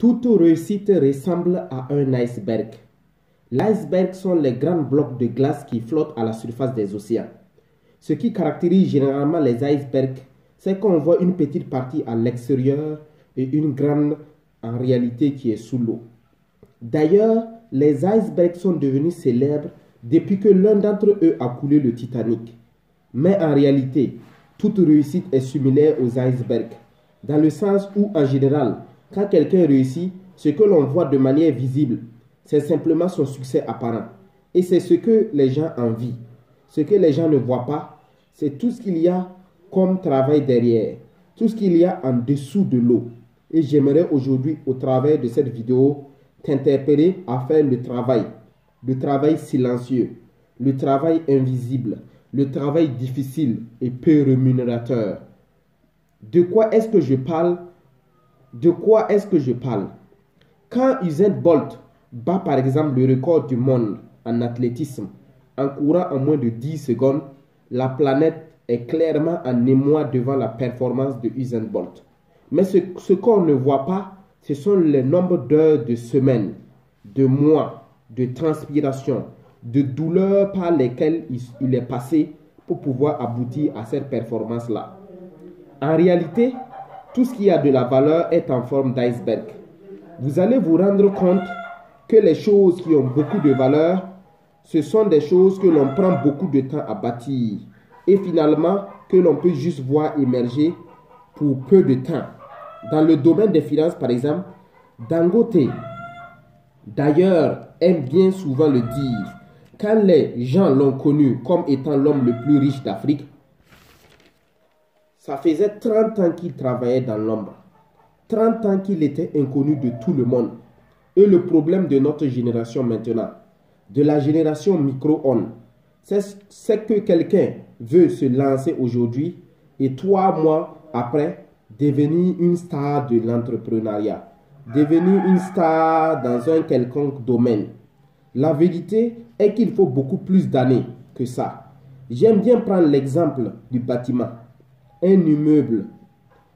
Toute réussite ressemble à un iceberg. L'iceberg sont les grands blocs de glace qui flottent à la surface des océans. Ce qui caractérise généralement les icebergs, c'est qu'on voit une petite partie à l'extérieur et une grande en réalité qui est sous l'eau. D'ailleurs, les icebergs sont devenus célèbres depuis que l'un d'entre eux a coulé le Titanic. Mais en réalité, toute réussite est similaire aux icebergs, dans le sens où, en général, quand quelqu'un réussit, ce que l'on voit de manière visible, c'est simplement son succès apparent. Et c'est ce que les gens envient. Ce que les gens ne voient pas, c'est tout ce qu'il y a comme travail derrière, tout ce qu'il y a en dessous de l'eau. Et j'aimerais aujourd'hui, au travers de cette vidéo, t'interpeller à faire le travail silencieux, le travail invisible, le travail difficile et peu rémunérateur. De quoi est-ce que je parle? Quand Usain Bolt bat par exemple le record du monde en athlétisme en courant en moins de 10 secondes, la planète est clairement en émoi devant la performance de Usain Bolt. Mais ce qu'on ne voit pas, ce sont les nombres d'heures, de semaines, de mois, de transpiration, de douleurs par lesquelles il est passé pour pouvoir aboutir à cette performance-là. En réalité, tout ce qui a de la valeur est en forme d'iceberg. Vous allez vous rendre compte que les choses qui ont beaucoup de valeur, ce sont des choses que l'on prend beaucoup de temps à bâtir et finalement que l'on peut juste voir émerger pour peu de temps. Dans le domaine des finances, par exemple, Dangote, d'ailleurs, aime bien souvent le dire. Quand les gens l'ont connu comme étant l'homme le plus riche d'Afrique, ça faisait 30 ans qu'il travaillait dans l'ombre. 30 ans qu'il était inconnu de tout le monde. Et le problème de notre génération maintenant, de la génération micro-ondes, c'est que quelqu'un veut se lancer aujourd'hui et 3 mois après, devenir une star de l'entrepreneuriat, devenir une star dans un quelconque domaine. La vérité est qu'il faut beaucoup plus d'années que ça. J'aime bien prendre l'exemple du bâtiment. Un immeuble,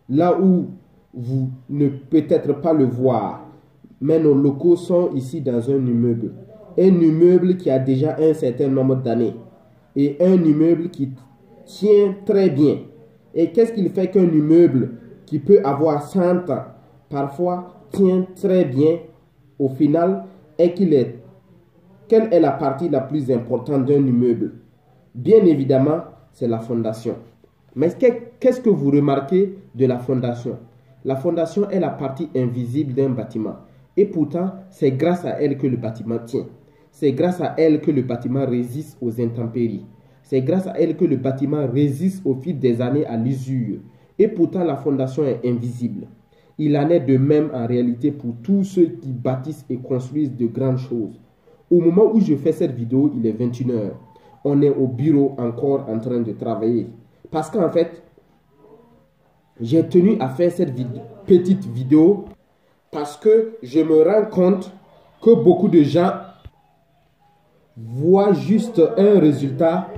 là où vous ne peut-être pas le voir, mais nos locaux sont ici dans un immeuble. Un immeuble qui a déjà un certain nombre d'années et un immeuble qui tient très bien. Et qu'est-ce qu'il fait qu'un immeuble qui peut avoir 100 ans, parfois tient très bien au final, et quelle est la partie la plus importante d'un immeuble? Bien évidemment, c'est la fondation. Mais qu'est-ce que vous remarquez de la fondation? La fondation est la partie invisible d'un bâtiment. Et pourtant, c'est grâce à elle que le bâtiment tient. C'est grâce à elle que le bâtiment résiste aux intempéries. C'est grâce à elle que le bâtiment résiste au fil des années à l'usure. Et pourtant, la fondation est invisible. Il en est de même en réalité pour tous ceux qui bâtissent et construisent de grandes choses. Au moment où je fais cette vidéo, il est 21 h. On est au bureau encore en train de travailler. Parce qu'en fait, j'ai tenu à faire cette petite vidéo parce que je me rends compte que beaucoup de gens voient juste un résultat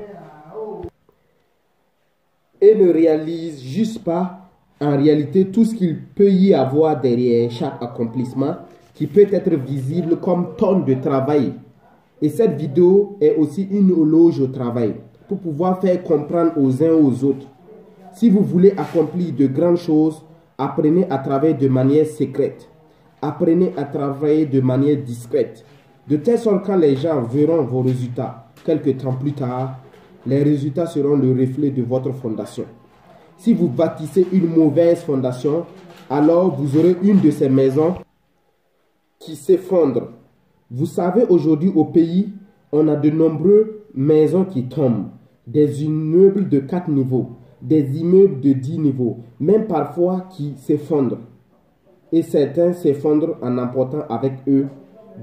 et ne réalisent juste pas en réalité tout ce qu'il peut y avoir derrière chaque accomplissement qui peut être visible comme tonne de travail. Et cette vidéo est aussi une éloge au travail pour pouvoir faire comprendre aux uns aux autres. Si vous voulez accomplir de grandes choses, apprenez à travailler de manière secrète. Apprenez à travailler de manière discrète. De telle sorte que quand les gens verront vos résultats, quelques temps plus tard, les résultats seront le reflet de votre fondation. Si vous bâtissez une mauvaise fondation, alors vous aurez une de ces maisons qui s'effondre. Vous savez, aujourd'hui au pays, on a de nombreuses maisons qui tombent. Des immeubles de 4 niveaux, des immeubles de 10 niveaux, même parfois qui s'effondrent. Et certains s'effondrent en emportant avec eux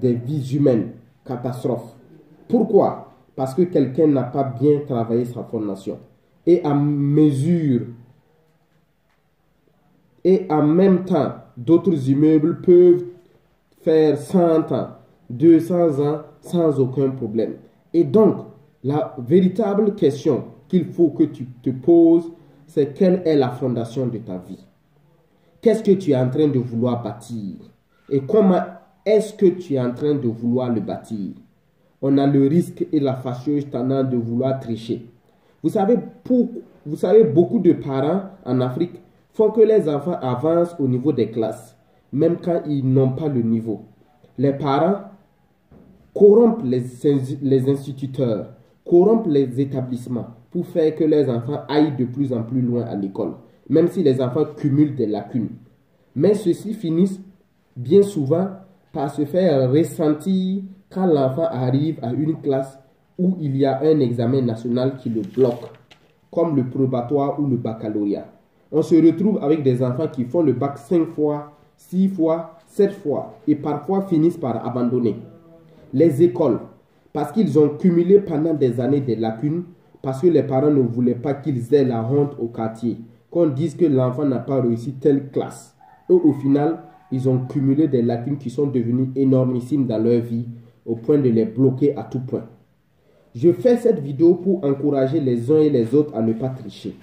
des vies humaines. Catastrophe. Pourquoi? Parce que quelqu'un n'a pas bien travaillé sa fondation. Et à mesure, et en même temps, d'autres immeubles peuvent faire 100 ans, 200 ans sans aucun problème. Et donc, la véritable question qu'il faut que tu te poses, c'est quelle est la fondation de ta vie? Qu'est-ce que tu es en train de vouloir bâtir? et comment est-ce que tu es en train de vouloir le bâtir. On a le risque et la fâcheuse tendance de vouloir tricher. Vous savez, beaucoup de parents en Afrique font que les enfants avancent au niveau des classes, même quand ils n'ont pas le niveau. Les parents corrompent les instituteurs, corrompent les établissements pour faire que les enfants aillent de plus en plus loin à l'école, même si les enfants cumulent des lacunes. Mais ceux-ci finissent bien souvent par se faire ressentir quand l'enfant arrive à une classe où il y a un examen national qui le bloque, comme le probatoire ou le baccalauréat. On se retrouve avec des enfants qui font le bac 5 fois, 6 fois, 7 fois et parfois finissent par abandonner. Les écoles, parce qu'ils ont cumulé pendant des années des lacunes, parce que les parents ne voulaient pas qu'ils aient la honte au quartier, qu'on dise que l'enfant n'a pas réussi telle classe. Eux, au final, ils ont cumulé des lacunes qui sont devenues énormissimes dans leur vie, au point de les bloquer à tout point. Je fais cette vidéo pour encourager les uns et les autres à ne pas tricher.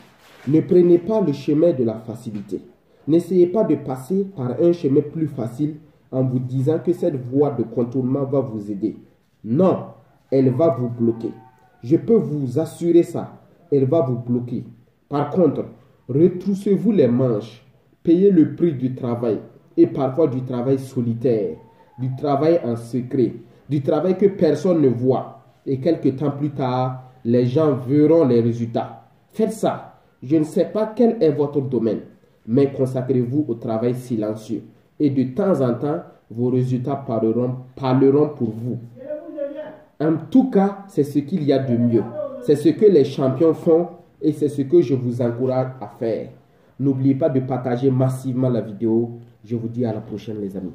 Ne prenez pas le chemin de la facilité. N'essayez pas de passer par un chemin plus facile en vous disant que cette voie de contournement va vous aider. Non, elle va vous bloquer. Je peux vous assurer ça, elle va vous bloquer. Par contre, retroussez-vous les manches, payez le prix du travail et parfois du travail solitaire, du travail en secret, du travail que personne ne voit. Et quelques temps plus tard, les gens verront les résultats. Faites ça. Je ne sais pas quel est votre domaine, mais consacrez-vous au travail silencieux. Et de temps en temps, vos résultats parleront pour vous. En tout cas, c'est ce qu'il y a de mieux. C'est ce que les champions font et c'est ce que je vous encourage à faire. N'oubliez pas de partager massivement la vidéo. Je vous dis à la prochaine les amis.